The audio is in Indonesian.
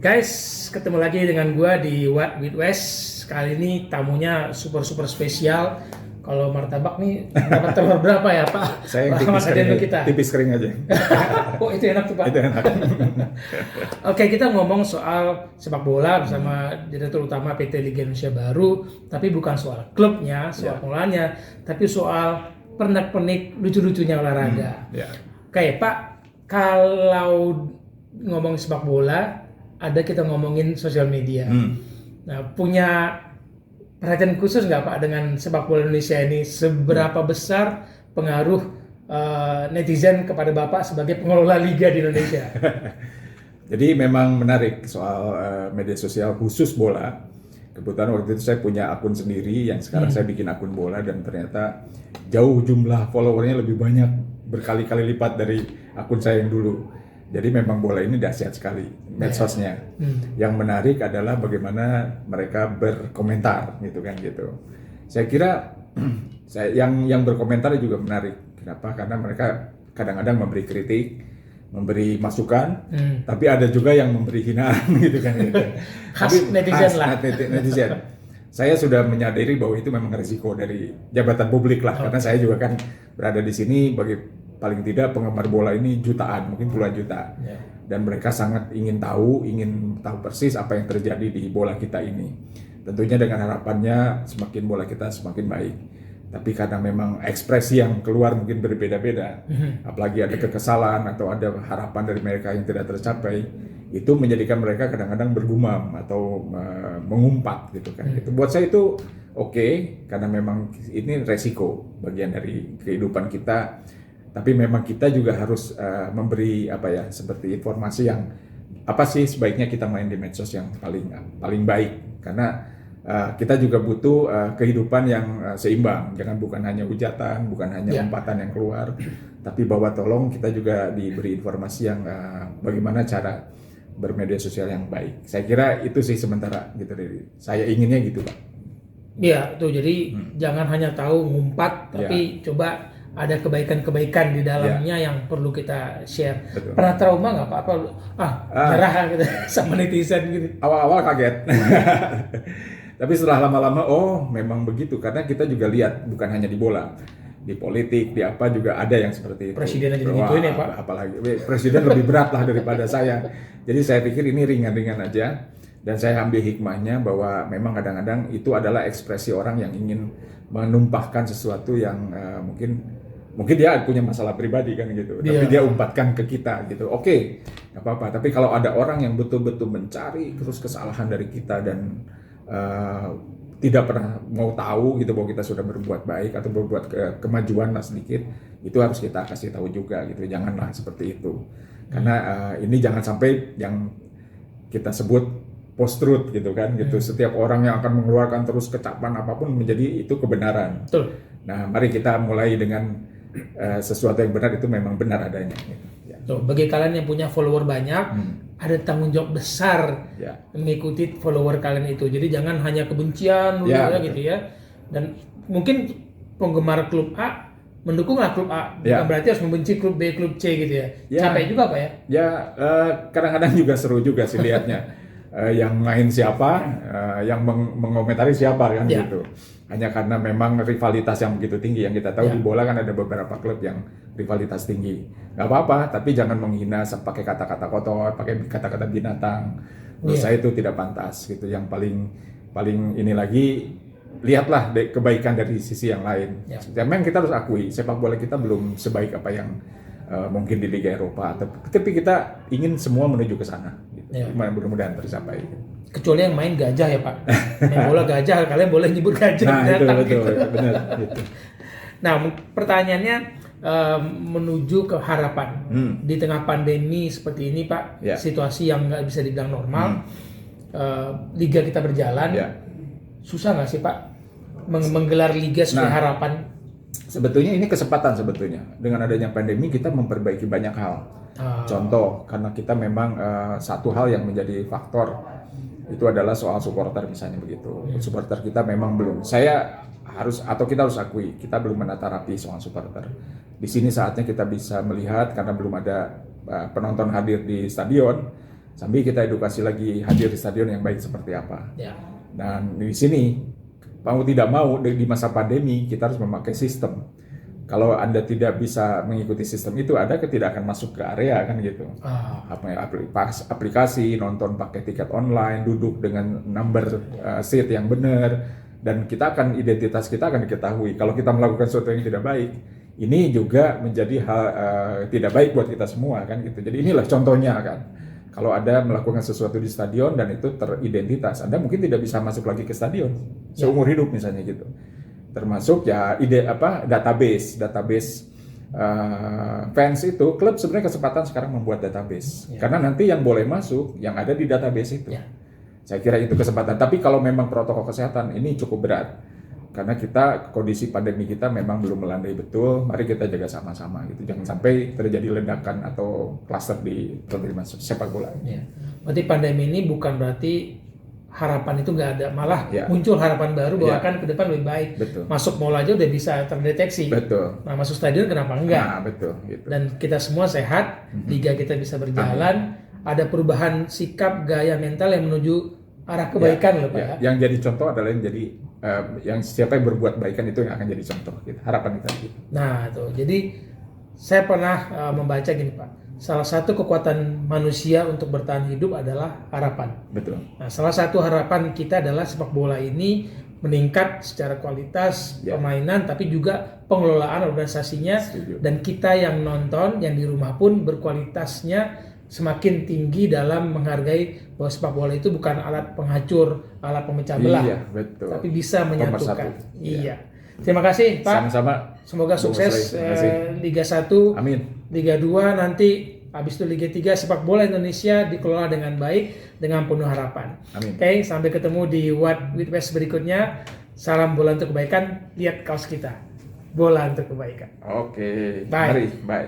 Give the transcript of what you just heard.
Guys, ketemu lagi dengan gua di What with West. Kali ini tamunya super spesial. Kalau martabak nih dapat telur berapa ya, Pak? Saya yang tipis kering aja. Oh, itu enak tuh, Pak. Itu enak. Oke, kita ngomong soal sepak bola bersama Direktur Utama PT Liga Indonesia Baru, tapi bukan soal klubnya, soal pengelolanya, tapi soal pernak-pernik lucu-lucunya olahraga. Oke, Pak, kalau ngomong sepak bola, ada kita ngomongin sosial media. Nah, punya perhatian khusus nggak Pak dengan sepak bola Indonesia ini? Seberapa besar pengaruh netizen kepada Bapak sebagai pengelola liga di Indonesia? Jadi memang menarik soal media sosial khusus bola. Kebetulan waktu itu saya punya akun sendiri yang sekarang saya bikin akun bola dan ternyata jauh jumlah followernya lebih banyak, berkali-kali lipat dari akun saya yang dulu. Jadi memang bola ini dahsyat sekali medsosnya. Yang menarik adalah bagaimana mereka berkomentar gitu kan gitu. Saya kira yang berkomentar juga menarik. Kenapa? Karena mereka kadang-kadang memberi kritik, memberi masukan, tapi ada juga yang memberi hinaan gitu kan gitu. Khas netizen lah. Netizen. Saya sudah menyadari bahwa itu memang risiko dari jabatan publik lah, karena saya juga kan berada di sini bagi paling tidak penggemar bola ini jutaan, mungkin puluhan juta. Dan mereka sangat ingin tahu persis apa yang terjadi di bola kita ini. Tentunya dengan harapannya semakin bola kita semakin baik. Tapi karena memang ekspresi yang keluar mungkin berbeda-beda, apalagi ada kekesalan atau ada harapan dari mereka yang tidak tercapai, itu menjadikan mereka kadang-kadang bergumam atau mengumpat gitu kan. Itu buat saya itu oke, karena memang ini resiko bagian dari kehidupan kita. Tapi memang kita juga harus memberi seperti informasi yang apa sih sebaiknya kita main di medsos yang paling baik, karena kita juga butuh kehidupan yang seimbang, bukan hanya hujatan, bukan hanya umpatan yang keluar, tapi bahwa tolong kita juga diberi informasi yang bagaimana cara bermedia sosial yang baik. Saya kira itu sih sementara gitu, saya inginnya gitu Pak. Iya tuh, jadi jangan hanya tahu ngumpat, tapi coba ada kebaikan-kebaikan di dalamnya yang perlu kita share. Betul. Pernah trauma nggak Pak? Nyerah gitu sama netizen gitu? Awal-awal kaget. Tapi setelah lama-lama, memang begitu. Karena kita juga lihat, bukan hanya di bola, di politik, di apa juga ada yang seperti itu. Presiden aja digituin ya Pak? Apalagi presiden lebih berat lah daripada saya. Jadi saya pikir ini ringan-ringan aja. Dan saya ambil hikmahnya bahwa memang kadang-kadang itu adalah ekspresi orang yang ingin menumpahkan sesuatu yang mungkin dia punya masalah pribadi kan gitu, tapi dia umpatkan ke kita gitu. Oke, nggak apa-apa. Tapi kalau ada orang yang betul-betul mencari terus kesalahan dari kita dan tidak pernah mau tahu gitu bahwa kita sudah berbuat baik atau berbuat kemajuan lah sedikit, itu harus kita kasih tahu juga gitu. Janganlah seperti itu, karena ini jangan sampai yang kita sebut post-truth gitu kan gitu. Setiap orang yang akan mengeluarkan terus kecapan apapun menjadi itu kebenaran. Betul. Nah, mari kita mulai dengan sesuatu yang benar, itu memang benar adanya. Tuh, bagi kalian yang punya follower banyak, ada tanggung jawab besar mengikuti follower kalian itu. Jadi jangan hanya kebencian gitu ya. Dan mungkin penggemar klub A mendukunglah klub A, bukan berarti harus membenci klub B, klub C gitu ya. Capek juga Pak ya? Ya, kadang-kadang juga seru juga sih lihatnya. Yang main siapa, yang mengomentari siapa kan gitu. Hanya karena memang rivalitas yang begitu tinggi. Yang kita tahu di bola kan ada beberapa klub yang rivalitas tinggi. Gak apa-apa, tapi jangan menghina pakai kata-kata kotor, pakai kata-kata binatang. Menurut saya itu tidak pantas gitu. Yang paling ini lagi, lihatlah kebaikan dari sisi yang lain. Memang kita harus akui sepak bola kita belum sebaik apa yang mungkin di Liga Eropa, tapi kita ingin semua menuju ke sana. Gitu. Mudah-mudahan tercapai. Kecuali yang main gajah ya Pak, main bola gajah, kalian boleh nyebut gajah. Nah itu betul, benar. Gitu. Nah pertanyaannya menuju ke harapan di tengah pandemi seperti ini Pak, situasi yang nggak bisa dibilang normal, liga kita berjalan, susah nggak sih Pak menggelar liga sesuai harapan? Sebetulnya ini kesempatan sebetulnya. Dengan adanya pandemi kita memperbaiki banyak hal. Contoh, karena kita memang satu hal yang menjadi faktor itu adalah soal supporter misalnya begitu. Supporter kita memang belum. Kita harus akui, kita belum menata rapi soal supporter. Di sini saatnya kita bisa melihat, karena belum ada penonton hadir di stadion, Sambil kita edukasi lagi hadir di stadion yang baik seperti apa. Ya. Dan di sini mau tidak mau di masa pandemi kita harus memakai sistem. Kalau Anda tidak bisa mengikuti sistem itu, Anda tidak akan masuk ke area kan gitu. Aplikasi, nonton pakai tiket online, duduk dengan number seat yang benar, dan identitas kita akan diketahui. Kalau kita melakukan sesuatu yang tidak baik, ini juga menjadi hal tidak baik buat kita semua kan gitu. Jadi inilah contohnya kan. Kalau Anda melakukan sesuatu di stadion dan itu teridentitas, Anda mungkin tidak bisa masuk lagi ke stadion seumur hidup misalnya gitu. Termasuk ya database fans itu, klub sebenarnya kesempatan sekarang membuat database karena nanti yang boleh masuk yang ada di database itu. Saya kira itu kesempatan. Tapi kalau memang protokol kesehatan ini cukup berat karena kondisi pandemi kita memang belum melandai betul. Mari kita jaga sama-sama gitu, jangan sampai terjadi ledakan atau klaster di sepak bola. Berarti pandemi ini bukan berarti harapan itu nggak ada, malah muncul harapan baru bahwa akan ke depan lebih baik. Betul. Masuk mall aja udah bisa terdeteksi. Betul. Nah, masuk stadion kenapa enggak? Nah, betul. Gitu. Dan kita semua sehat, liga kita bisa berjalan, ada perubahan sikap, gaya mental yang menuju arah kebaikan loh Pak. Ya. Yang jadi contoh adalah yang siapa yang berbuat baikan itu yang akan jadi contoh. Gitu. Harapan kita. Gitu. Nah, tuh. Jadi saya pernah membaca gini Pak. Salah satu kekuatan manusia untuk bertahan hidup adalah harapan. Betul. Nah, salah satu harapan kita adalah sepak bola ini meningkat secara kualitas permainan, tapi juga pengelolaan organisasinya. Setuju. Dan kita yang nonton, yang di rumah pun berkualitasnya semakin tinggi dalam menghargai bahwa sepak bola itu bukan alat penghancur, alat pemecah belah, betul. tapi bisa menyatukan. Iya. Terima kasih Pak. Sama-sama. Semoga sukses Liga 1. Amin. Liga 2 nanti, habis itu Liga 3, sepak bola Indonesia dikelola dengan baik, dengan penuh harapan. Amin. Oke, sampai ketemu di What with West berikutnya. Salam bola untuk kebaikan, lihat kaos kita. Bola untuk kebaikan. Oke. Bye. Mari, bye.